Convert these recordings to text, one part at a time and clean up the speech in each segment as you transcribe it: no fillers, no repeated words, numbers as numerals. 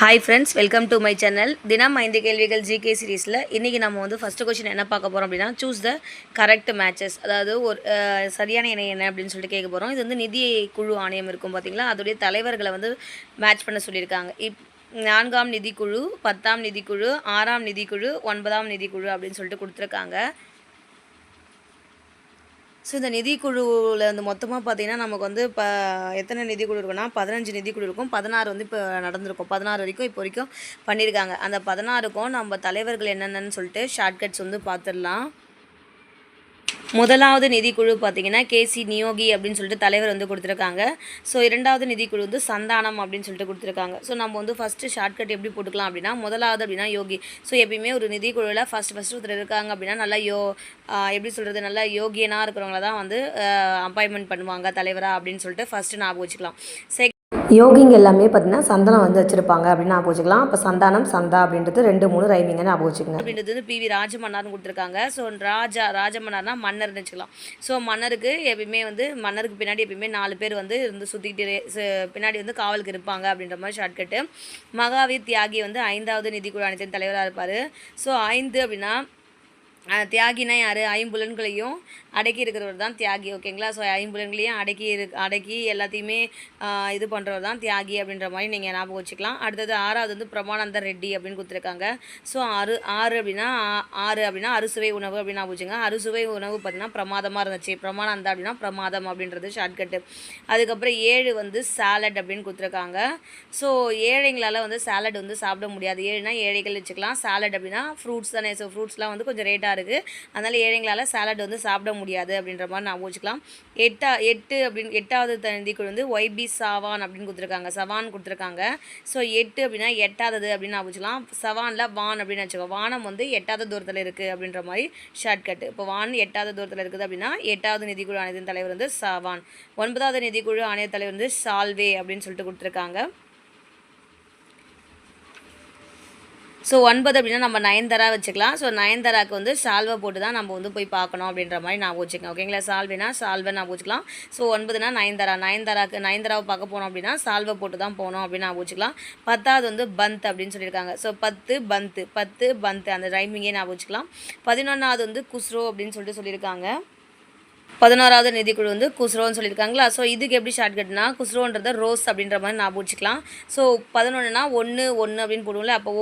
Hi friends, welcome to my channel. தினம் 5 கேள்விகள் GK சீரீஸில் இன்றைக்கி நம்ம வந்து ஃபஸ்ட்டு கொஸ்டின் என்ன பார்க்க போகிறோம் அப்படின்னா, சூஸ் த கரெக்ட் மேட்சஸ். அதாவது ஒரு சரியான இணை என்ன அப்படின்னு சொல்லிட்டு கேட்க போகிறோம். இது வந்து நிதி குழு ஆணையம் இருக்கும் பார்த்தீங்களா, அதோடைய தலைவர்களை வந்து மேட்ச் பண்ண சொல்லியிருக்காங்க. 4ஆம் நிதிக்குழு, 10ஆம் நிதிக்குழு, 6ஆம் நிதிக்குழு, 9ஆம் நிதிக்குழு அப்படின்னு சொல்லிட்டு கொடுத்துருக்காங்க. ஸோ இந்த நிதிக்குழுவில் வந்து மொத்தமாக பார்த்திங்கன்னா நமக்கு வந்து இப்போ எத்தனை நிதிக்குழு இருக்குன்னா 15 நிதிக்குழு இருக்கும். 16 வந்து இப்போ நடந்திருக்கும். 16 வரைக்கும் இப்போ வரைக்கும் பண்ணியிருக்காங்க. அந்த 16க்கும் நம்ம தலைவர்கள் என்னென்னு சொல்லிட்டு ஷார்ட்கட்ஸ் வந்து பார்த்துடலாம். முதலாவது நிதிக்குழு பார்த்திங்கன்னா கேசி நியோகி அப்படின்னு சொல்லிட்டு தலைவர் வந்து கொடுத்துருக்காங்க. ஸோ 2வது நிதிக்குழு வந்து சந்தானம் அப்படின்னு சொல்லிட்டு கொடுத்துருக்காங்க. ஸோ நம்ம வந்து ஃபஸ்ட்டு ஷார்ட்கட் எப்படி போட்டுக்கலாம் அப்படின்னா, முதலாவது அப்படின்னா யோகி. ஸோ எப்பயுமே ஒரு நிதிக்குழுவில் ஃபஸ்ட்டு ஒருத்தர் இருக்காங்க அப்படின்னா நல்லா எப்படி சொல்கிறது, நல்லா யோகியனாக இருக்கிறவங்கள தான் வந்து அப்பாயின்மெண்ட் பண்ணுவாங்க தலைவராக அப்படின்னு சொல்லிட்டு ஃபஸ்ட்டு ஞாபகம் வச்சுக்கலாம். யோகிங்க எல்லாமே பார்த்தீங்கன்னா சந்தனம் வந்து வச்சுருப்பாங்க அப்படின்னு ஞாபகம் வச்சுக்கலாம். அப்போ சந்தானம் சந்தா அப்படின்றது 2 3 ரைமிங்க ஞாபகம் வச்சுக்கோங்க. அப்படின்றது வந்து பிவி ராஜமன்னார்னு கொடுத்துருக்காங்க. ஸோ ராஜமன்னார்னா மன்னர்னு வச்சுக்கலாம். ஸோ மன்னருக்கு எப்பயுமே வந்து மன்னருக்கு பின்னாடி எப்பயுமே 4 பேர் வந்து இருந்து சுற்றிக்கிட்டு பின்னாடி வந்து காவலுக்கு இருப்பாங்க அப்படின்ற மாதிரி ஷார்ட்கட்டு. மகாவீர் தியாகி வந்து 5வது நிதிக்குழு ஆணையத்தின் தலைவராக இருப்பார். ஸோ 5 அப்படின்னா தியாகினா யார்? ஐம்புலன்களையும் அடக்கி இருக்கிறவர் தான் தியாகி. ஓகேங்களா? ஸோ ஐம்புலன்களையும் அடக்கி எல்லாத்தையுமே இது பண்ணுறவர் தான் தியாகி அப்படின்ற மாதிரி நீங்கள் ஞாபகம் வச்சுக்கலாம். அடுத்தது 6வது வந்து பிரமானந்த ரெட்டி அப்படின்னு கொடுத்துருக்காங்க. ஸோ ஆறு அப்படின்னா அறுசுவை உணவு அப்படின்னு ஞாபகம் வச்சுங்க. அறுசுவை உணவு பார்த்திங்கன்னா பிரமாதமாக இருந்துச்சு. பிரமானந்தா அப்படின்னா பிரமாதம் அப்படின்றது ஷார்ட்கட்டு. அதுக்கப்புறம் 7 வந்து சாலட் அப்படின்னு கொடுத்துருக்காங்க. ஸோ ஏழைங்களால் வந்து சாலட் வந்து சாப்பிட முடியாது. 7னா ஏழைகள் வச்சுக்கலாம். சாலட் அப்படின்னா ஃப்ரூட்ஸ் தானே. ஸோ ஃப்ரூட்ஸ்லாம் வந்து கொஞ்சம் ரேட்டாக இருக்குது. அதனால் ஏழைங்களால் சாலட் வந்து சாப்பிட முடியாது அப்படின்ற மாதிரி நான் வச்சுக்கலாம். 8வது நிதிக்குழு வந்து ஒய்பி சவான் அப்படின்னு கொடுத்துருக்காங்க. சவான் கொடுத்துருக்காங்க. ஸோ 8 அப்படின்னா 8வது அப்படின்னு நான் வச்சுக்கலாம். சவானில் வான் அப்படின்னு வச்சுக்கோ. வானம் வந்து 8வது தூரத்தில் இருக்குது அப்படின்ற மாதிரி ஷார்ட்கட்டு. இப்போ வான் 8வது தூரத்தில் இருக்குது அப்படின்னா 8வது நிதிக்குழு ஆணையத்தின் தலைவர் வந்து சவான். 9வது நிதிக்குழு ஆணைய தலைவர் வந்து சால்வே அப்படின்னு சொல்லிட்டு கொடுத்துருக்காங்க. ஸோ 9 அப்படின்னா நம்ம நயன்தாரா வச்சுக்கலாம். ஸோ நயன்தாராவுக்கு வந்து சால்வை போட்டு தான் நம்ம வந்து போய் பார்க்கணும் அப்படின்ற மாதிரி நான் வச்சுக்கோங்க. ஓகேங்களா? சால்வேனா சால்வை நான் வச்சுக்கலாம். ஸோ 9னா நயன்தாராவை பார்க்க போனோம் அப்படின்னா சால்வை போட்டு தான் போகணும் அப்படின்னு நான் வச்சுக்கலாம். 10வது வந்து பந்த் அப்படின்னு சொல்லியிருக்காங்க. ஸோ 10 பந்த் அந்த ரைமிங்கே நான் வச்சுக்கலாம். 11வது வந்து குஸ்ரோ அப்படின்னு சொல்லிட்டு சொல்லியிருக்காங்க. 11வது நிதிக்குழு வந்து குஸ்ரோன்னு சொல்லியிருக்காங்களா. ஸோ இதுக்கு எப்படி ஷார்ட்கட்னா, குஸ்ரோன்றத ரோஸ் அப்படின்ற மாதிரி ஞாபகம் வச்சுக்கலாம். ஸோ 11னா 1 அப்படின்னு போடுவோம்ல. அப்போ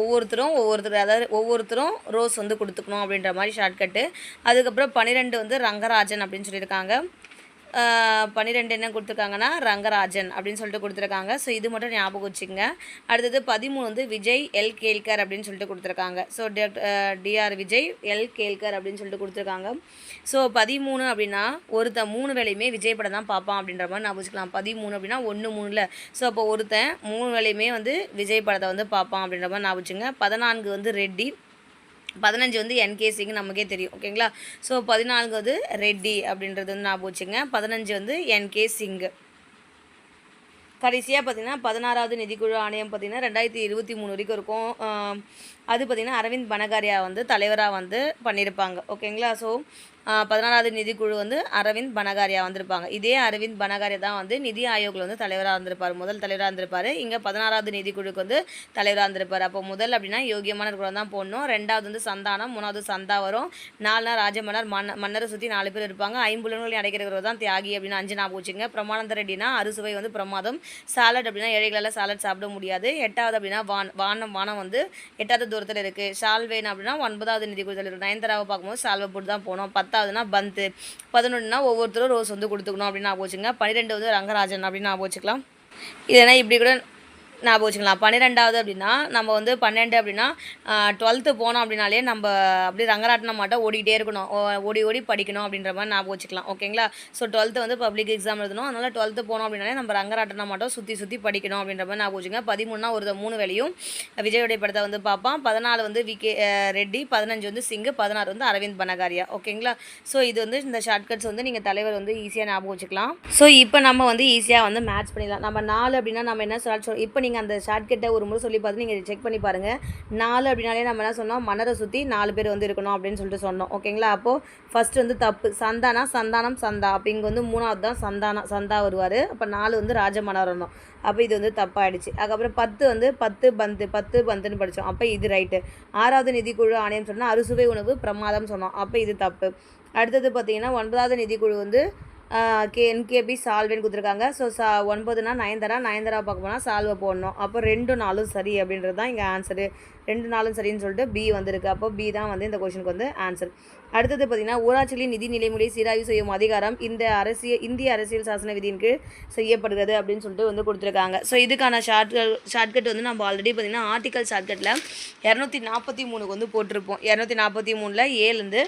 ஒவ்வொருத்தரும் ரோஸ் வந்து கொடுத்துக்கணும் அப்படின்ற மாதிரி ஷார்ட்கட்டு. அதுக்கப்புறம் 12 வந்து ரங்கராஜன் அப்படின்னு சொல்லியிருக்காங்க. 12 என்ன கொடுத்துருக்காங்கன்னா ரங்கராஜன் அப்படின்னு சொல்லிட்டு கொடுத்துருக்காங்க. ஸோ இது மட்டும் ஞாபகம் வச்சுக்கோங்க. அடுத்தது 13 வந்து விஜய் எல் கேல்கர் அப்படின்னு சொல்லிட்டு கொடுத்துருக்காங்க. So DR Vijay L Kelkar அப்படின்னு சொல்லிட்டு கொடுத்துருக்காங்க. ஸோ 13 அப்படின்னா 3 வேலையுமே விஜய் படம் தான் பார்ப்பான் அப்படின்ற மாதிரி ஞாபகம் வச்சுக்கலாம். 13 அப்படின்னா 1 3ல். ஸோ அப்போ 3 வேலையுமே வந்து விஜய் படத்தை வந்து பார்ப்பான் அப்படின்ற மாதிரி ஞாபகம் வச்சுங்க. 14 வந்து ரெட்டி. 15 வந்து என்கே சிங் நமக்கே தெரியும். ஓகேங்களா? ஸோ 14 வந்து ரெட்டி அப்படின்றது வந்து ஞாபகம் வச்சுங்க. 15 வந்து என்கே சிங். கடைசியாக பார்த்திங்கன்னா 16வது நிதிக்குழு ஆணையம் பார்த்திங்கன்னா 2023 வரைக்கும் இருக்கும். அது பார்த்திங்கன்னா அரவிந்த் பனகாரியா வந்து தலைவராக வந்து பண்ணியிருப்பாங்க. ஓகேங்களா? ஸோ 16வது நிதிக்குழு வந்து அரவிந்த் பனகாரியா வந்திருப்பாங்க. இதே அரவிந்த் பனகாரியா தான் வந்து நிதி ஆயோக்கில் வந்து தலைவராக இருந்திருப்பார். முதல் தலைவராக இருந்திருப்பார். இங்கே 16வது நிதிக்குழுக்கு வந்து தலைவராக இருந்திருப்பார். அப்போ முதல் அப்படின்னா யோகியமான இருக்கிறவங்க தான் போடணும். 2வது வந்து சந்தானம், 3வது சந்தா வரும். 4 ராஜமன்னர் மன்னரை சுற்றி 4 பேர் இருப்பாங்க. ஐம்புலன்களை அடைக்கிறவர் தான் தியாகி அப்படின்னு 5 ஞாபகம் வச்சுங்க. பிரமானந்த ரெட்டினா அறுசுவை வந்து பிரமாதம். சாலட் அப்படின்னா ஏழைகளால் சாலட் சாப்பிட முடியாது. 8வது அப்படின்னா வானம் வந்து 8வது தூரத்தில் இருக்குது. சால்வேன் அப்படின்னா 9வது நிதிக்குழு தலைவர். நயன்தாராவை பார்க்கும்போது சால்வை போட்டு தான் போனோம். 10வதுனா பந்த். 11னா ஒவ்வொருத்தரும் ரோஸ் வந்து கொடுத்துக்கணும் அப்படின்னு ஞாபகம் வச்சுங்க. 12 வந்து ரங்கராஜன் அப்படின்னு ஞாபகம் வச்சுக்கலாம். இதெல்லாம் இப்படி கூட ஞாபகம் வச்சுக்கலாம். 12வது அப்படின்னா நம்ம வந்து 12 அப்படின்னா 12th போனோம் அப்படின்னாலே நம்ம அப்படியே ரங்கராட்டின மாட்டோம் ஓடிக்கிட்டே இருக்கணும். ஓடி படிக்கணும் அப்படின்ற மாதிரி ஞாபகம் வச்சுக்கலாம். ஓகேங்களா? ஸோ 12th வந்து பப்ளிக் எக்ஸாம் எழுதணும். அதனால் 12th போனோம் அப்படின்னாலே நம்ம ரங்கராட்டின மாட்டோம் சுற்றி படிக்கணும் அப்படின்ற மாதிரி ஞாபகம் வச்சுங்க. 13னா 3 வேலையும் விஜயோடைய படத்தை வந்து பார்ப்பான். 14 வந்து விகே ரெட்டி. 15 வந்து சிங். 16 வந்து அரவிந்த் பனகாரியா. ஓகேங்களா? ஸோ இது வந்து இந்த ஷார்ட்கட்ஸ் வந்து நீங்கள் தலைவர் வந்து ஈஸியாக ஞாபகம் வச்சுக்கலாம். ஸோ இப்போ நம்ம வந்து ஈஸியாக வந்து மேட்ச் பண்ணிடலாம். நம்ம 4 அப்படின்னா நம்ம என்ன இப்போ நீங்கள் அந்த ஷார்ட்கட்டை ஒரு முறை சொல்லி பார்த்து நீங்கள் செக் பண்ணி பாருங்கள். 4 அப்படின்னாலே நம்ம என்ன சொன்னோம், மன்னரை சுற்றி 4 பேர் வந்து இருக்கணும் அப்படின்னு சொல்லிட்டு சொன்னோம். ஓகேங்களா? அப்போது ஃபஸ்ட்டு வந்து தப்பு. சந்தானா, சந்தானம், சந்தா. அப்போ இங்கே வந்து 3வது தான் சந்தா வருவார். அப்போ 4 வந்து ராஜமன்னர் வரணும். அப்போ இது வந்து தப்பாகிடுச்சு. அதுக்கப்புறம் 10 வந்து 10 பந்துன்னு படித்தோம். அப்போ இது ரைட்டு. 6வது நிதிக்குழு ஆணையம் சொன்னால் அறுசுவை உணவு பிரமாதம் சொன்னோம். அப்போ இது தப்பு. அடுத்தது பார்த்திங்கன்னா 9வது நிதிக்குழு வந்து என்கேபி சால்வேன்னு கொடுத்துருக்காங்க. ஸோ 9னா நயன்தாரா பார்க்க போனால் சால்வை போடணும். அப்போ 2 4 சரி அப்படின்றது தான் இங்கே ஆன்சரு. 2 4 சரின்னு சொல்லிட்டு பி வந்திருக்கு. அப்போ பி தான் வந்து இந்த கொஷனுக்கு வந்து ஆன்சர். அடுத்தது பார்த்திங்கன்னா ஊராட்சிகளின் நிதி நிலைமுறை சீராய்வு செய்யும் அதிகாரம் இந்திய அரசியல் சாசன விதியின் கீழ் செய்யப்படுகிறது அப்படின்னு சொல்லிட்டு வந்து கொடுத்துருக்காங்க. ஸோ இதுக்கான ஷார்ட்கட் வந்து நம்ம ஆல்ரெடி பார்த்திங்கன்னா ஆர்டிக்கல் ஷார்ட்கட்டில் 243க்கு வந்து போட்டிருப்போம். 243ல் ஏலேருந்து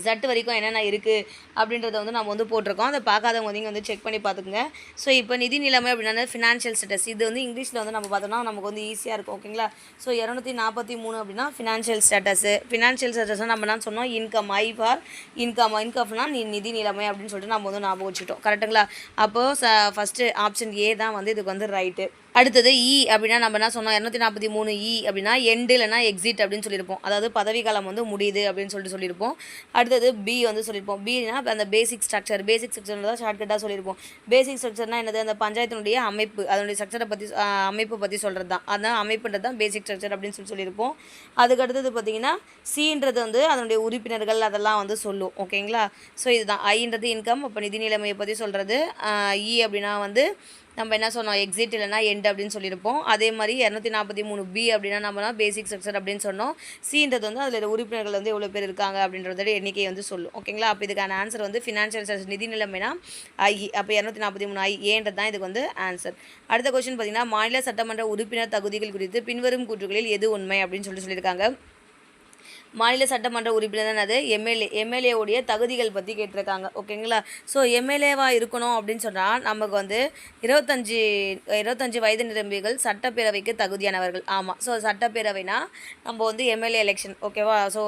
Z வரைக்கும் என்னென்ன இருக்குது அப்படின்றத வந்து நம்ம வந்து போட்டிருக்கோம். அதை பார்க்காதவங்க நீங்கள் வந்து செக் பண்ணி பார்த்துக்குங்க. ஸோ இப்போ நிதி நிலைமை அப்படின்னா ஃபினான்ஷியல் ஸ்டேட்டஸ், இது வந்து இங்கிலீஷில் வந்து நம்ம பார்த்தோம்னா நமக்கு வந்து ஈஸியாக இருக்கும். ஓகேங்களா? ஸோ 243 அப்படின்னா ஃபினான்ஷியல் ஸ்டேட்டஸ்னால் நம்ம என்ன சொன்னோம், இன்கம். ஐ ஃபார் இன்கம்னா நிதி நிலைமை அப்படின்னு சொல்லிட்டு நம்ம வந்து ஞாபகம் வச்சுட்டோம். கரெக்டுங்களா? அப்போது ஃபஸ்ட்டு ஆப்ஷன் ஏ தான் வந்து இதுக்கு வந்து ரைட்டு. அடுத்தது இ அப்படின்னா நம்ம என்ன சொன்னோம், 243 இ அப்படின்னா எண்டு இல்லைனா எக்ஸிட் அப்படின்னு சொல்லியிருப்போம். அதாவது பதவிக்காலம் வந்து முடியுது அப்படின்னு சொல்லியிருப்போம். அடுத்தது பி வந்து சொல்லியிருப்போம். பின்னா அந்த பேசிக் ஸ்ட்ரக்சர் தான் ஷார்ட்கட்டாக சொல்லியிருப்போம். பேசிக் ஸ்ட்ரக்சர்னால் என்னது, அந்த பஞ்சாயத்தினுடைய அமைப்பு, அதனுடைய ஸ்ட்ரக்சரை பற்றி அமைப்பு பற்றி சொல்கிறது தான். அதான் அமைப்புன்றது தான் பேசிக் ஸ்ட்ரக்சர் அப்படின்னு சொல்லியிருப்போம். அதுக்கு அடுத்தது பார்த்திங்கன்னா சின்றது வந்து அதனுடைய உறுப்பினர்கள் அதெல்லாம் வந்து சொல்லும். ஓகேங்களா? ஸோ இதுதான் ஐன்றது இன்கம், அப்போ நிதி நிலைமையை பற்றி சொல்கிறது. இ அப்படின்னா வந்து நம்ம என்ன சொன்னோம், எக்ஸிட் இல்லைனா எண்ட் அப்படின்னு சொல்லியிருப்போம். அதே மாதிரி 243 பி அப்படின்னா நம்ம பேசிக் ஸ்ட்ரக்சர் அப்படின்னு சொன்னோம். சின்றது வந்து அதில் உறுப்பினர்கள் வந்து எவ்வளோ பேர் இருக்காங்க அப்படின்றதோட எண்ணிக்கை வந்து சொல்லும். ஓகேங்களா? அப்போ இதுக்கான ஆன்சர் வந்து ஃபினான்ஷியல் ஸ்டேட்டஸ் நிதி நிலைமைனா ஐ. அப்போ 243 ஐ ஏன்றது தான் இதுக்கு வந்து ஆன்சர். அடுத்த கொஸ்டின் பார்த்திங்கன்னா மாநில சட்டமன்ற உறுப்பினர் தகுதிகள் குறித்து பின்வரும் கூற்றுகளில் எது உண்மை அப்படின்னு சொல்லியிருக்காங்க. மாநில சட்டமன்ற உறுப்பினர் தான் அது எம்எல்ஏவுடைய தகுதிகள் பற்றி கேட்டிருக்காங்க. ஓகேங்களா? ஸோ எம்எல்ஏவாக இருக்கணும் அப்படின்னு சொன்னால் நமக்கு வந்து 25 வயது நிரம்பிகள் சட்டப்பேரவைக்கு தகுதியானவர்கள். ஆமாம். ஸோ சட்டப்பேரவைனா நம்ம வந்து எம்எல்ஏ எலெக்ஷன். ஓகேவா? ஸோ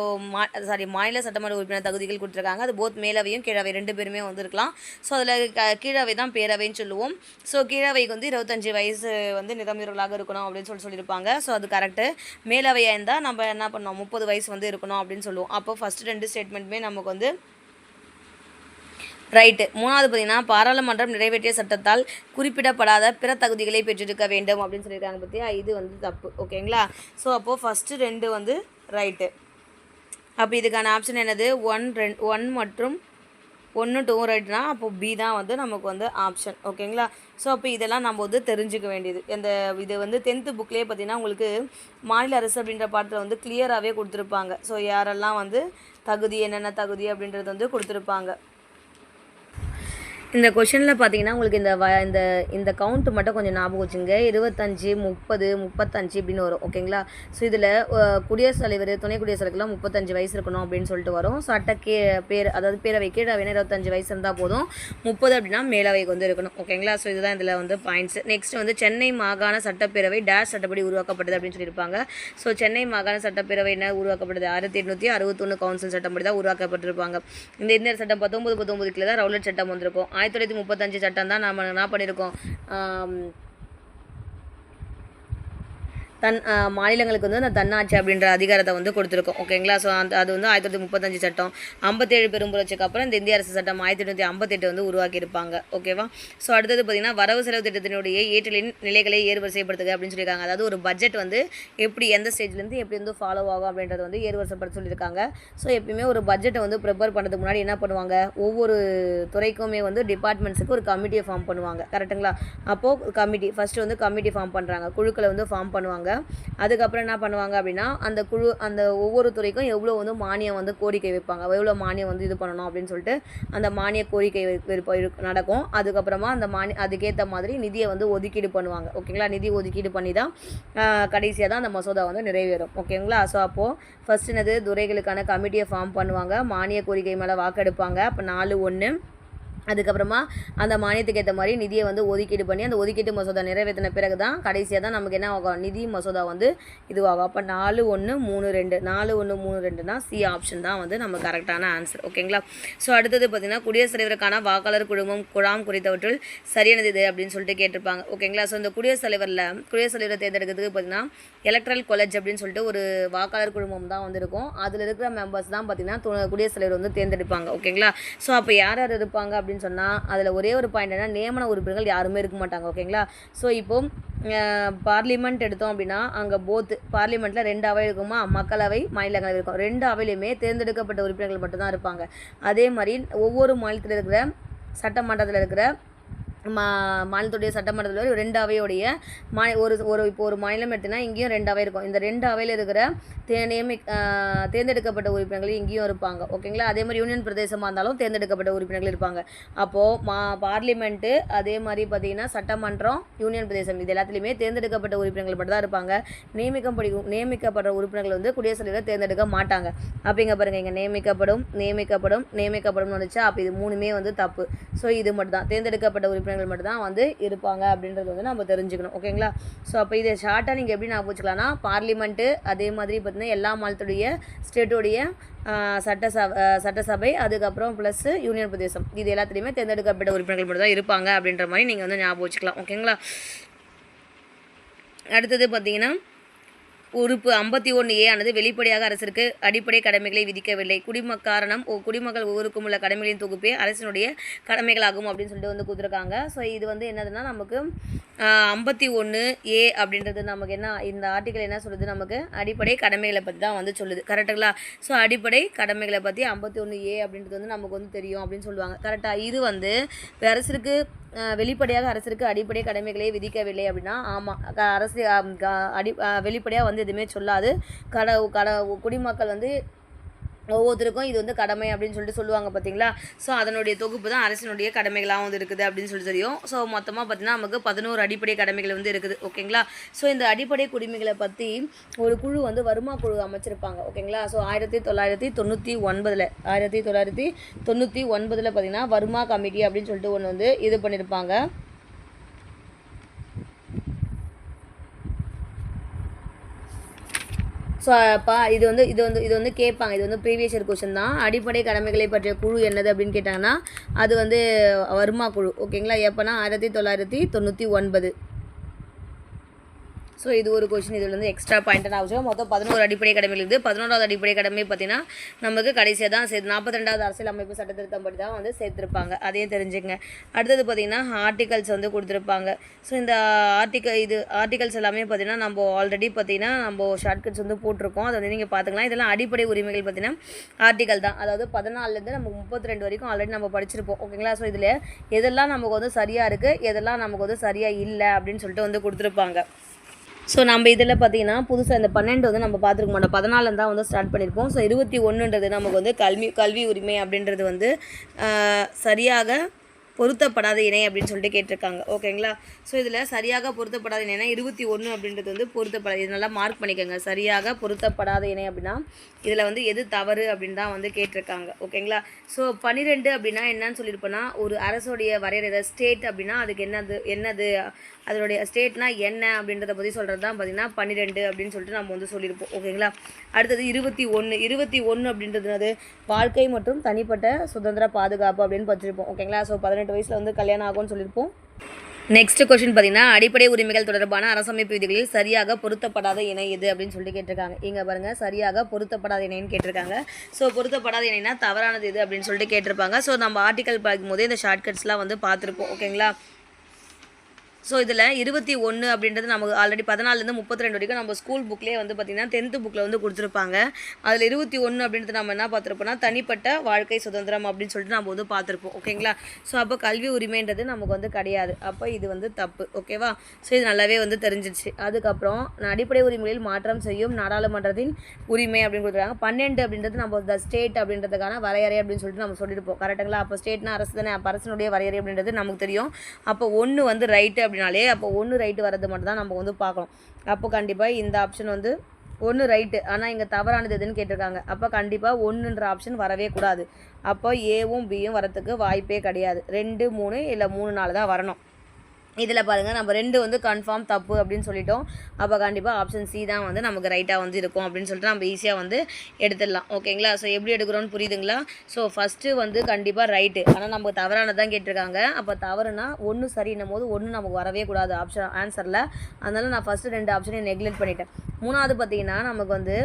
மாநில சட்டமன்ற உறுப்பினர் தகுதிகள் கொடுத்துருக்காங்க. அது போத் மேலவையும் கீழவை 2 பேருமே வந்துருக்கலாம். ஸோ அதில் கீழவை தான் பேரவைன்னு சொல்லுவோம். ஸோ கீழவைக்கு வந்து 25 வயசு வந்து நிரம்பியவர்களாக இருக்கணும் அப்படின்னு சொல்லியிருப்பாங்க. ஸோ அது கரெக்டு. மேலவையாக இருந்தால் நம்ம என்ன பண்ணோம், 30 வயசு வந்து இருக்கணும் அப்படின்னு சொல்லுவோம். அப்போ ஃபஸ்ட்டு 2 ஸ்டேட்மெண்ட்டுமே நமக்கு வந்து ரைட்டு. 3வது பார்த்திங்கன்னா பாராளுமன்றம் நிறைவேற்றிய சட்டத்தால் குறிப்பிடப்படாத பிற தகுதிகளை பெற்றிருக்க வேண்டும் அப்படின்னு சொல்லியிருக்காங்க. பற்றியா இது வந்து தப்பு. ஓகேங்களா? ஸோ அப்போது ஃபஸ்ட்டு 2 வந்து ரைட்டு. அப்போ இதுக்கான ஆப்ஷன் என்னது, 1 மற்றும் 1 2 ரைட்னா அப்போது பி தான் வந்து நமக்கு வந்து ஆப்ஷன். ஓகேங்களா? ஸோ அப்போ இதெல்லாம் நம்ம வந்து தெரிஞ்சுக்க வேண்டியது. இது வந்து 10th புக்லேயே பார்த்திங்கன்னா உங்களுக்கு மாநில அரசு அப்படின்ற பாடத்தில் வந்து கிளியராகவே கொடுத்துருப்பாங்க. ஸோ யாரெல்லாம் வந்து தகுதி, என்னென்ன தகுதி அப்படின்றது வந்து கொடுத்துருப்பாங்க. இந்த கொஷனில் பார்த்தீங்கன்னா உங்களுக்கு இந்த கவுண்ட்டு மட்டும் கொஞ்சம் ஞாபகம் வச்சுங்க. 25 30 35 இப்படின்னு வரும். ஓகேங்களா? ஸோ இதில் குடியரசுத் தலைவர், துணை குடியரசுத் தலைவர்லாம் 35 வயசு இருக்கணும் அப்படின்னு சொல்லிட்டு வரும். அதாவது பேரவை கீழவைனா 25 வயசு இருந்தால் போதும். 30 அப்படின்னா மேலவைக்கு வந்து இருக்கணும். ஓகேங்களா? ஸோ இதுதான் இதில் வந்து பாயிண்ட்ஸ். நெக்ஸ்ட் வந்து சென்னை மாகாண சட்டப்பேரவை டேஷ் சட்டப்படி உருவாக்கப்பட்டது அப்படின்னு சொல்லியிருப்பாங்க. ஸோ சென்னை மாகாண சட்டப்பேரவை என்ன உருவாக்கப்பட்டது, 1861 கவுன்சில் சட்டப்படி தான் உருவாக்கப்பட்டிருப்பாங்க. இந்த இந்திய சட்டம் 19 கீழே தான் ரவுலட் சட்டம் வந்திருக்கும். 1935 சட்டம் தான் நம்ம என்ன பண்ணியிருக்கோம், மாநிலங்களுக்கு வந்து அந்த தன்னாட்சி அப்படின்ற அதிகாரத்தை வந்து கொடுத்துருக்கோம். ஓகேங்களா? ஸோ அது வந்து 1935 சட்டம். 57 பெரும்புரட்சிக்கு அப்புறம் இந்த இந்திய அரசு சட்டம் 1858 வந்து உருவாக்கியிருப்பாங்க. ஓகேவா? ஸோ அடுத்தது பார்த்திங்கன்னா வரவு செலவு திட்டத்தினுடைய ஏற்றலின் நிலைகளை ஏறுவரிசைப்படுத்துக அப்படின்னு சொல்லியிருக்காங்க. அதாவது ஒரு பட்ஜெட் வந்து எப்படி எந்த ஸ்டேஜ்லேருந்து எப்படி வந்து ஃபாலோ ஆகும் அப்படின்றத வந்து ஏறுவரிசைப்படுத்த சொல்லியிருக்காங்க. ஸோ எப்பயுமே ஒரு பட்ஜெட்டை வந்து ப்ரிப்பேர் பண்ணுறதுக்கு முன்னாடி என்ன பண்ணுவாங்க, ஒவ்வொரு துறைக்குமே வந்து டிபார்ட்மெண்ட்ஸுக்கு ஒரு கமிட்டியை ஃபார்ம் பண்ணுவாங்க. கரெக்டுங்களா? அப்போது ஃபஸ்ட்டு வந்து கமிட்டி ஃபார்ம் பண்ணுறாங்க, குழுக்களை வந்து ஃபார்ம் பண்ணுவாங்க. அதுக்கப்புறம் என்ன பண்ணுவாங்க அப்படின்னா அந்த ஒவ்வொரு துறைக்கும் எவ்வளோ வந்து மானியம் வந்து கோரிக்கை வைப்பாங்க, எவ்வளோ மானியம் வந்து இது பண்ணணும் அப்படின்னு சொல்லிட்டு அந்த மானிய கோரிக்கை நடக்கும். அதுக்கப்புறமா அதுக்கேற்ற மாதிரி நிதியை வந்து ஒதுக்கீடு பண்ணுவாங்க. ஓகேங்களா? நிதி ஒதுக்கீடு பண்ணி தான் கடைசியாக தான் அந்த மசோதா வந்து நிறைவேறும். ஓகேங்களா? ஸோ அப்போது ஃபஸ்ட் என்னது, துறைகளுக்கான கமிட்டியை ஃபார்ம் பண்ணுவாங்க, மானிய கோரிக்கை மேலே வாக்கெடுப்பாங்க. அப்போ 4-1 அதுக்கப்புறமா அந்த மானியத்துக்கு ஏற்ற மாதிரி நிதியை வந்து ஒதுக்கீடு பண்ணி அந்த ஒதுக்கீட்டு மசோதா நிறைவேற்றின பிறகு தான் கடைசியாக தான் நமக்கு என்ன ஆகும், நிதி மசோதா வந்து இதுவாகும். அப்போ 4132 4132னா சி ஆப்ஷன் தான் வந்து நம்ம கரெக்டான ஆன்சர். ஓகேங்களா. ஸோ அடுத்தது பார்த்திங்கன்னா குடியரசுத் தலைவருக்கான வாக்காளர் குழாம் குறித்தவற்றில் சரியானது இது அப்படின்னு சொல்லிட்டு கேட்டிருப்பாங்க. ஓகேங்களா. ஸோ இந்த குடியரசுத் தலைவரை தேர்ந்தெடுக்கிறதுக்கு பார்த்திங்கன்னா எலக்ட்ரல் காலேஜ் அப்படின்னு சொல்லிட்டு ஒரு வாக்காளர் குழுமம் தான் வந்து இருக்கும். அதில் இருக்கிற மெம்பர்ஸ் தான் பார்த்திங்கன்னா குடியரசுத் தலைவர் வந்து தேர்ந்தெடுப்பாங்க. ஓகேங்களா. ஸோ அப்போ யார் யார் இருப்பாங்க அப்படின்னு சொன்னால் அதில் ஒரே ஒரு பாயிண்ட் என்ன, நியமன உறுப்பினர்கள் யாருமே இருக்க மாட்டாங்க. ஓகேங்களா. ஸோ இப்போ பார்லிமெண்ட் எடுத்தோம் அப்படின்னா அங்கே பார்லிமெண்ட்டில் 2 அவை இருக்குமா, மக்களவை மாநிலங்களவை இருக்கும். 2 அவையிலுமே தேர்ந்தெடுக்கப்பட்ட உறுப்பினர்கள் மட்டும்தான் இருப்பாங்க. அதே மாதிரி ஒவ்வொரு மாநிலத்தில் இருக்கிற சட்டமன்றத்தில் இருக்கிற மாநிலத்துடைய சட்டமன்றத்தில் 2 அவையுடைய இப்போ ஒரு மாநிலம் எடுத்தினா இங்கேயும் 2 அவை இருக்கும். இந்த 2 அவையில் இருக்கிற தேர்ந்தெடுக்கப்பட்ட உறுப்பினர்கள் இங்கேயும் இருப்பாங்க. ஓகேங்களா. அதே மாதிரி யூனியன் பிரதேசமாக இருந்தாலும் தேர்ந்தெடுக்கப்பட்ட உறுப்பினர்கள் இருப்பாங்க. அப்போது பார்லிமெண்ட்டு அதே மாதிரி பார்த்திங்கன்னா சட்டமன்றம் யூனியன் பிரதேசம் இது எல்லாத்துலேயுமே தேர்ந்தெடுக்கப்பட்ட உறுப்பினர்கள் மட்டும் தான் இருப்பாங்க. நியமிக்கப்படுற உறுப்பினர்கள் வந்து குடியரசுத் தலைவர் தேர்ந்தெடுக்க மாட்டாங்க. அப்போ இங்கே பாருங்கள், இங்கே நியமிக்கப்படும் வந்துச்சா, அப்போ இது 3மே வந்து தப்பு. ஸோ இது மட்டும் தான் தேர்ந்தெடுக்கப்பட்ட உறுப்பினர்கள் மட்டும் தான் வந்து இருப்பாங்க அப்படின்றது வந்து நம்ம தெரிஞ்சுக்கணும். ஓகேங்களா. ஸோ அப்போ இதை ஷார்ட்டாக நீங்கள் எப்படி நான் வச்சுக்கலாம்னா பார்லிமெண்ட்டு அதே மாதிரி பார்த்தீங்கன்னா எல்லா மாநிலத்துடைய ஸ்டேட்டுடைய சட்டசபை அதுக்கப்புறம் ப்ளஸ் யூனியன் பிரதேசம் இது எல்லாத்துலேயுமே தேர்ந்தெடுக்கப்பட்ட உறுப்பினர்கள் மட்டும் தான் இருப்பாங்க அப்படின்ற மாதிரி நீங்கள் வந்து ஞாபகம் வச்சுக்கலாம். ஓகேங்களா. அடுத்தது பார்த்தீங்கன்னா உறுப்பு 51A ஆனது வெளிப்படையாக அரசிற்கு அடிப்படை கடமைகளை விதிக்கவில்லை. குடிமக்கள் ஒவ்வொருக்கும் உள்ள கடமைகளின் தொகுப்பே அரசினுடைய கடமைகளாகும் அப்படின்னு சொல்லிட்டு வந்து கொடுத்துருக்காங்க. ஸோ இது வந்து என்னதுன்னா நமக்கு 51A அப்படின்றது நமக்கு என்ன, இந்த ஆர்டிக்கல் என்ன சொல்லுது, நமக்கு அடிப்படை கடமைகளை பற்றி தான் வந்து சொல்லுது. கரெக்டுங்களா. ஸோ அடிப்படை கடமைகளை பற்றி 51A அப்படின்றது வந்து நமக்கு வந்து தெரியும் அப்படின்னு சொல்லுவாங்க. கரெக்டாக. இது வந்து அரசிற்கு வெளிப்படையாக அரசிற்கு அடிப்படை கடமைகளை விதிக்கவில்லை அப்படின்னா ஆமாம், அரசு வெளிப்படையாக வந்து எதுவுமே சொல்லாது. குடிமக்கள் வந்து ஒவ்வொருத்தருக்கும் இது வந்து கடமை அப்படின்னு சொல்லிட்டு சொல்லுவாங்க பார்த்தீங்களா. ஸோ அதனுடைய தொகுப்பு தான் அரசினுடைய கடமைகளாக வந்து இருக்குது அப்படின்னு சொல்லி தெரியும். ஸோ மொத்தமாக பார்த்தீங்கன்னா நமக்கு 11 அடிப்படை கடமைகள் வந்து இருக்குது. ஓகேங்களா. ஸோ இந்த அடிப்படை குடிமைகளை பற்றி ஒரு குழு வந்து வருமா குழு அமைச்சிருப்பாங்க. ஓகேங்களா. ஸோ 1999 பார்த்தீங்கன்னா வருமா கமிட்டி அப்படின்னு சொல்லிட்டு ஒன்று வந்து இது பண்ணியிருப்பாங்க. ஸோ அப்போ இது வந்து கேட்பாங்க. இது வந்து ப்ரீவியஸ் இயர் கொஸ்டின் தான். அடிப்படை கடமைகளை பற்றிய குழு என்னது அப்படின்னு கேட்டாங்கன்னா அது வந்து வருமா குழு. ஓகேங்களா. எப்போனா 1999. ஸோ இது ஒரு கொஸ்டின். இதில் வந்து எக்ஸ்ட்ரா பாயிண்ட்டாக ஆகும். மொத்தம் 11 அடிப்படை கடமைகள் இருக்குது. 11வது அடிப்படை கடமை பார்த்திங்கன்னா நமக்கு கடைசியாக தான் 42வது அரசியல் அமைப்பு சட்டத்திருத்தம் படி தான் வந்து சேர்த்துருப்பாங்க. அதையும் தெரிஞ்சுங்க. அடுத்தது பார்த்திங்கன்னா ஆர்டிகல்ஸ் வந்து கொடுத்துருப்பாங்க. ஸோ இந்த ஆர்டிகல்ஸ் எல்லாமே பார்த்திங்கன்னா நம்ம ஆல்ரெடி பார்த்திங்கன்னா நம்ம ஷார்ட்கட்ஸ் வந்து போட்டிருக்கோம். அதை வந்து நீங்கள் பார்த்துக்கலாம். இதெல்லாம் அடிப்படை உரிமைகள் பார்த்திங்கன்னா ஆர்டிகல் தான். அதாவது 14லேருந்து நம்ம 32 வரைக்கும் ஆல்ரெடி நம்ம படிச்சிருப்போம். ஓகேங்களா. ஸோ இதில் எதெல்லாம் நமக்கு வந்து சரியாக இருக்குது, எதெல்லாம் நமக்கு வந்து சரியாக இல்லை அப்படின்னு சொல்லிட்டு வந்து கொடுத்துருப்பாங்க. ஸோ நம்ம இதில் பார்த்தீங்கன்னா புதுசாக இந்த 12 வந்து நம்ம பார்த்துருக்க மாட்டோம். 14 தான் வந்து ஸ்டார்ட் பண்ணியிருப்போம். ஸோ 21ன்றது நமக்கு வந்து கல்வி உரிமை அப்படின்றது வந்து சரியாக பொருத்தப்படாத இணை அப்படின்னு சொல்லிட்டு கேட்டிருக்காங்க. ஓகேங்களா. ஸோ இதில் சரியாக பொருத்தப்படாத இணைனா 21 அப்படின்றது வந்து பொருத்தப்படாது. இது நல்லா மார்க் பண்ணிக்கோங்க. சரியாக பொருத்தப்படாத இணை அப்படின்னா இதில் வந்து எது தவறு அப்படின்னு தான் வந்து கேட்டிருக்காங்க. ஓகேங்களா. ஸோ 12 அப்படின்னா என்னன்னு சொல்லியிருப்போன்னா ஒரு அரசுடைய வரையறை ஸ்டேட் அப்படின்னா அதுக்கு என்னது அதனுடைய ஸ்டேட்னா என்ன அப்படின்றத பற்றி சொல்கிறது தான் பார்த்திங்கன்னா 12 அப்படின்னு சொல்லிட்டு நம்ம வந்து சொல்லியிருப்போம். ஓகேங்களா. அடுத்தது 21 அப்படின்றது வாழ்க்கை மற்றும் தனிப்பட்ட சுதந்திர பாதுகாப்பு அப்படின்னு படிச்சிருப்போம். ஓகேங்களா. ஸோ 18 வயசில் வந்து கல்யாணம் ஆகும்னு சொல்லியிருப்போம். நெக்ஸ்ட் கொஸ்டின் பார்த்தீங்கன்னா அடிப்படை உரிமைகள் தொடர்பான அரசமைப்பு விதிகளில் சரியாக பொருத்தப்படாத இணை எது அப்படின்னு சொல்லிட்டு கேட்டிருக்காங்க. இங்கே பாருங்கள், சரியாக பொருத்தப்படாத இணைன்னு கேட்டிருக்காங்க. ஸோ பொருத்தப்படாத இணைனா தவறானது எது அப்படின்னு சொல்லிட்டு கேட்டிருப்பாங்க. ஸோ நம்ம ஆர்டிக்கல் பார்க்கும்போதே இந்த ஷார்ட்கட்ஸ்லாம் வந்து பார்த்துருப்போம். ஓகேங்களா. ஸோ இதில் 21 அப்படின்றது நமக்கு ஆல்ரெடி 14லேருந்து 32 வரைக்கும் நம்ம ஸ்கூல் புக்லேயே வந்து பார்த்திங்கன்னா 10th புக்கில் வந்து கொடுத்துருப்பாங்க. அதில் 21 அப்படின்றது நம்ம என்ன பார்த்துருப்போம்னா தனிப்பட்ட வாழ்க்கை சுதந்திரம் அப்படின்னு சொல்லிட்டு நம்ம வந்து பார்த்துருப்போம். ஓகேங்களா. ஸோ அப்போ கல்வி உரிமைன்றது நமக்கு வந்து கிடையாது. அப்போ இது வந்து தப்பு. ஓகேவா. ஸோ இது நல்லாவே வந்து தெரிஞ்சிடுச்சு. அதுக்கப்புறம் அடிப்படை உரிமைகளில் மாற்றம் செய்யும் நாடாளுமன்றத்தின் உரிமை அப்படின்னு கொடுத்துருக்காங்க. 12 அப்படின்றது நம்ம த ஸ்டேட் அப்படின்றதுக்கான வரையறை அப்படின்னு சொல்லிட்டு நம்ம சொல்லியிருப்போம். கரெக்டுங்களா. அப்போ ஸ்டேட்னா அரசு தானே. அப்போ அரசனுடைய வரையறை அப்படின்றது நமக்கு தெரியும். அப்போ 1 வந்து ரைட்டு அப்படின்னாலே அப்போ 1 ரைட்டு வரது மட்டும் தான் நம்ம வந்து பார்க்கணும். அப்போ கண்டிப்பாக இந்த ஆப்ஷன் வந்து 1 ரைட்டு. ஆனால் இங்கே தவறானது எதுன்னு கேட்டிருக்காங்க. அப்போ கண்டிப்பாக 1ன்ற ஆப்ஷன் வரவே கூடாது. அப்போ ஏவும் பியும் வரத்துக்கு வாய்ப்பே கிடையாது. 2, 3 இல்லை 3, 4 தான் வரணும். இதில் பாருங்கள் நம்ம 2 வந்து கன்ஃபார்ம் தப்பு அப்படின்னு சொல்லிட்டோம். அப்போ கண்டிப்பாக ஆப்ஷன் சி தான் வந்து நமக்கு ரைட்டாக வந்து இருக்கும் அப்படின்னு சொல்லிட்டு நம்ம ஈஸியாக வந்து எடுத்துடலாம். ஓகேங்களா? ஸோ எப்படி எடுக்கிறோன்னு புரியுதுங்களா? ஸோ ஃபஸ்ட்டு வந்து கண்டிப்பாக ரைட்டு. ஆனால் நம்ம தவறானதான் கேட்டிருக்காங்க. அப்போ தவறுனா 1 சரின்னும் போது 1 நமக்கு வரவே கூடாது ஆன்சரில். அதனால் நான் ஃபஸ்ட்டு 2 ஆப்ஷனையும் நெக்லெக்ட் பண்ணிட்டேன். 3வது பார்த்திங்கன்னா நமக்கு வந்து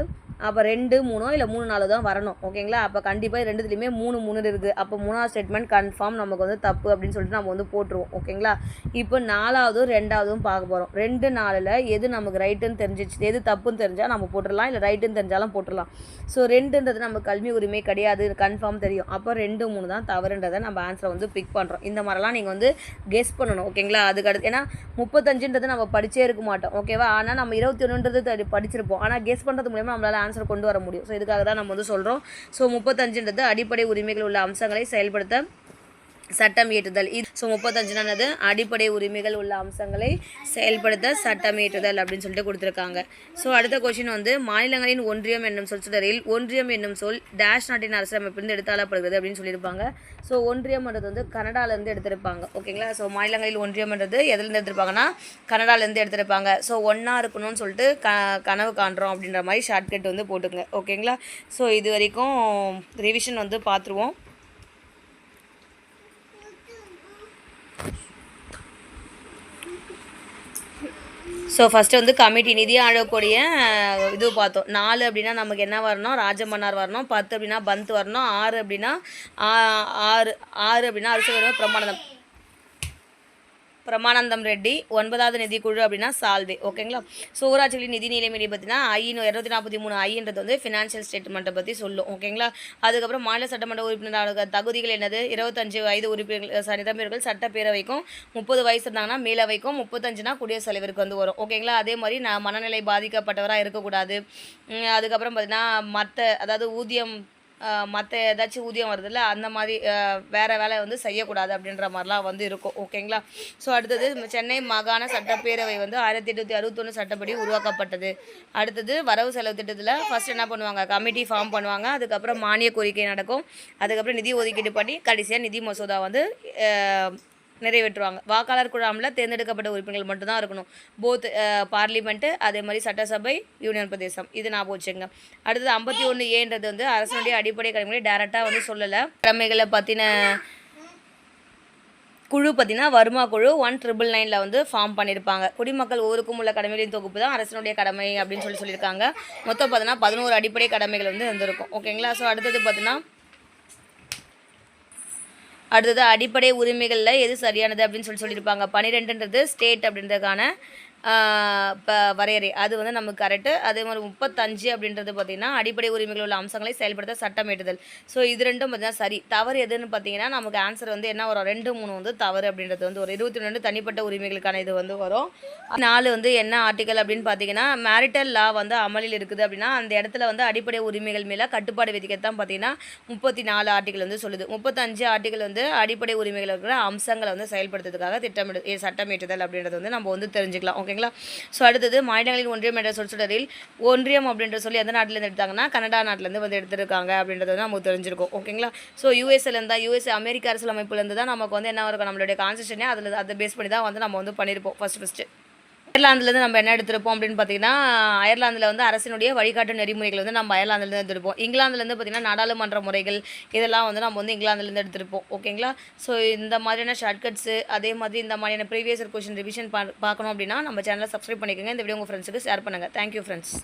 அப்போ 2, 3 இல்லை 3, 4 தான் வரணும். ஓகேங்களா? அப்போ கண்டிப்பாக 2துலேயுமே 3, 3 இருக்குது. அப்போ 3வது ஸ்டேட்மெண்ட் கன்ஃபார்ம் நமக்கு வந்து தப்பு அப்படின்னு சொல்லிட்டு நம்ம வந்து போட்டுருவோம். ஓகேங்களா? இப்போ 4வதும் 2வதும் பார்க்க போகிறோம். 2, 4ல் எது நமக்கு ரைட்டுன்னு தெரிஞ்சிச்சு, எது தப்புன்னு தெரிஞ்சால் நம்ம போட்டுடலாம், இல்லை ரைட்டுன்னு தெரிஞ்சாலும் போட்டுடலாம். ஸோ 2ன்றது நம்ம கல்வி உரிமை கிடையாது, கன்ஃபார்ம் தெரியும். அப்போ 2, 3 தான் தவறுன்றதை நம்ம ஆன்சரை வந்து பிக் பண்ணுறோம். இந்த மாதிரிலாம் நீங்கள் வந்து கெஸ் பண்ணணும். ஓகேங்களா? அதுக்கு அடுத்து ஏன்னா 35ன்றது நம்ம படிச்சே இருக்க மாட்டோம். ஓகேவா? ஆனால் நம்ம 21ன்றது படிச்சிருப்போம். ஆனால் கெஸ் பண்ணுறது மூலமா நம்மளால் ஆன்சர் கொண்டு வர முடியும். ஸோ இதுக்காக தான் நம்ம வந்து சொல்கிறோம். ஸோ 35ன்றது அடிப்படை உரிமைகள் உள்ள அம்சங்களை செயல்படுத்த சட்டம் இயற்றுதல். இது 35னது அடிப்படை உரிமைகள் உள்ள அம்சங்களை செயல்படுத்த சட்டம் இயற்றுதல் அப்படின்னு சொல்லிட்டு கொடுத்துருக்காங்க. ஸோ அடுத்த கொஸ்டின் வந்து மாநிலங்களின் ஒன்றியம் என்னும் சொற்றொடரில் ஒன்றியம் என்னும் சொல் டேஷ் நாட்டின் அரசியலமைப்பிலிருந்து எடுத்தாளப்படுகிறது அப்படின்னு சொல்லியிருப்பாங்க. ஸோ ஒன்றியம்ன்றது வந்து கனடாலேருந்து எடுத்திருப்பாங்க. ஓகேங்களா? ஸோ மாநிலங்களில் ஒன்றியம்ன்றது எதுலேருந்து எடுத்திருப்பாங்கன்னா கனடாலேருந்து எடுத்திருப்பாங்க. ஸோ ஒன்றா இருக்கணும்னு சொல்லிட்டு கனவு காண்றோம் அப்படின்ற மாதிரி ஷார்ட்கட் வந்து போட்டுங்க. ஓகேங்களா? ஸோ இது வரைக்கும் ரிவிஷன் வந்து பார்த்துருவோம். ஸோ ஃபஸ்ட்டு வந்து கமிட்டி நிதி ஆழக்கூடிய இது பார்த்தோம். 4 அப்படின்னா நமக்கு என்ன வரணும், ராஜமன்னார் வரணும். 10 அப்படின்னா பந்த் வரணும். 6 அப்படின்னா 6 அப்படின்னா அரசு பிரமானந்தம் ரெட்டி. 9வது நிதிக்குழு அப்படின்னா சால்வே. ஓகேங்களா? ஸோ ஊராட்சிகளின் நிதி நிலைமையை பார்த்தீங்கன்னா 243 ஐன்றது வந்து ஃபினான்ஷியல் ஸ்டேட்மெண்ட்டை பற்றி சொல்லும். ஓகேங்களா? அதுக்கப்புறம் மாநில சட்டமன்ற உறுப்பினராக தகுதிகள் என்னது, 25 வயது உறுப்பினர்கள் நிரம்பியவர்கள் சட்டப்பேரவைக்கும், 30 வயசு இருந்தாங்கன்னா மேலவைக்கும், 35னா குடியரசுத் தலைவருக்கு வந்து வரும். ஓகேங்களா? அதே மாதிரி மனநிலை பாதிக்கப்பட்டவராக இருக்கக்கூடாது. அதுக்கப்புறம் பார்த்தீங்கன்னா அதாவது ஊதியம் மற்ற ஏதாச்சும் ஊதியம் வருதுல்ல அந்த மாதிரி வேறு வேலை வந்து செய்யக்கூடாது அப்படின்ற மாதிரிலாம் வந்து இருக்கும். ஓகேங்களா? ஸோ அடுத்தது சென்னை மாகாண சட்டப்பேரவை வந்து 1861 சட்டப்படி உருவாக்கப்பட்டது. அடுத்தது வரவு செலவு திட்டத்தில் ஃபஸ்ட் என்ன பண்ணுவாங்க, கமிட்டி ஃபார்ம் பண்ணுவாங்க. அதுக்கப்புறம் மானிய கோரிக்கை நடக்கும். அதுக்கப்புறம் நிதி ஒதுக்கீடு பண்ணி கடைசியாக நிதி மசோதா வந்து நிறைவேற்றுவாங்க. வாக்காளர் குழாமில் தேர்ந்தெடுக்கப்பட்ட உறுப்பினர்கள் மட்டும்தான் இருக்கணும். போத் பார்லிமெண்ட்டு அதே மாதிரி சட்டசபை, யூனியன் பிரதேசம். இது ஞாபகம் வச்சுங்க. அடுத்தது 51A வந்து அரசனுடைய அடிப்படை கடமைகளை டேரெக்டாக வந்து சொல்லலை. கடமைகளை பற்றின குழு பார்த்தீங்கன்னா வருமா குழு 1999 வந்து ஃபார்ம் பண்ணியிருப்பாங்க. குடிமக்கள் ஒவ்வொருக்கும் உள்ள கடமைகளின் தொகுப்பு தான் அரசனுடைய கடமை அப்படின்னு சொல்லியிருக்காங்க. மொத்தம் பார்த்தீங்கன்னா 11 அடிப்படை கடமைகள் வந்து இருந்திருக்கும். ஓகேங்களா? ஸோ அடுத்தது பார்த்தீங்கன்னா அடிப்படை உரிமைகளில் எது சரியானது அப்படின்னு சொல்லியிருப்பாங்க. 12ன்றது ஸ்டேட் அப்படின்றதுக்கான இப்போ வரையறை, அது வந்து நமக்கு கரெக்டு. அதே மாதிரி 35 அப்படின்றது பார்த்திங்கன்னா அடிப்படை உரிமைகள் உள்ள அம்சங்களை செயல்படுத்த சட்டம் இயற்றுதல். ஸோ இது ரெண்டும் பார்த்திங்கன்னா சரி. தவறு எதுன்னு பார்த்தீங்கன்னா நமக்கு ஆன்சர் வந்து என்ன வரும், 2, 3 வந்து தவறு அப்படின்றது வந்து ஒரு 22 தனிப்பட்ட உரிமைகளுக்கான இது வந்து வரும். 4 வந்து என்ன ஆர்டிக்கல் அப்படின்னு பார்த்தீங்கன்னா மேரிட்டல் லா வந்து அமலில் இருக்குது அப்படின்னா அந்த இடத்துல வந்து அடிப்படை உரிமைகள் மேலே கட்டுப்பாடு விதிக்கத்தான் பார்த்தீங்கன்னா 34 ஆர்டிக்கல் வந்து சொல்லுது. 35 ஆர்டிக்கல் வந்து அடிப்படை உரிமைகள் இருக்கிற அம்சங்களை வந்து செயல்படுத்துறதுக்காக சட்டம் இயற்றுதல் அப்படின்றது வந்து நம்ம வந்து தெரிஞ்சுக்கலாம். ஓகேங்களா? ஸோ அடுத்தது மாநிலங்களின் ஒன்றியம் என்ற சொற்றொடரில் ஒன்றியம் அப்படின்ற சொல்லி எந்த நாட்டிலேருந்து எடுத்தாங்கன்னா கனடா நாட்டிலேருந்து வந்து எடுத்திருக்காங்க அப்படின்றது வந்து நமக்கு தெரிஞ்சிருக்கும். ஓகேங்களா? ஸோ யூஎஸ்ஏலேருந்து தான் அமெரிக்க அரசியலமைப்புலேருந்து தான் நமக்கு வந்து என்ன இருக்கும், நம்மளுடைய கான்ஸ்டியூஷனே அதை பேஸ் பண்ணி தான் வந்து நம்ம வந்து பண்ணியிருப்போம் ஃபஸ்ட்டு. அயர்லாந்துலேருந்து நம்ம என்ன எடுத்திருப்போம் அப்படின்னு பார்த்தீங்கன்னா அயர்லாந்தில் வந்து அரசினுடைய வழிகாட்டு நெறிமுறைகள் வந்து நம்ம அயர்லாந்துலேருந்து எடுத்திருப்போம். இங்கிலாந்துலேருந்து பார்த்திங்கன்னா நாடாளுமன்ற முறைகள் இதெல்லாம் வந்து நம்ம வந்து இங்கிலாந்துலேருந்து எடுத்திருப்போம். ஓகேங்களா? ஸோ இந்த மாதிரியான ஷார்ட்கட்ஸு அதே மாதிரி இந்த மாதிரியான ப்ரீவியஸ் கொஸ்டின் ரிவிஷன் பார்க்கணும் அப்படின்னா நம்ம சேனலை சப்ஸ்கிரைப் பண்ணிக்கோங்க. இந்த வீடியோ உங்கள் ஃப்ரெண்ட்ஸுக்கு ஷேர் பண்ணுங்கள். Thank you friends.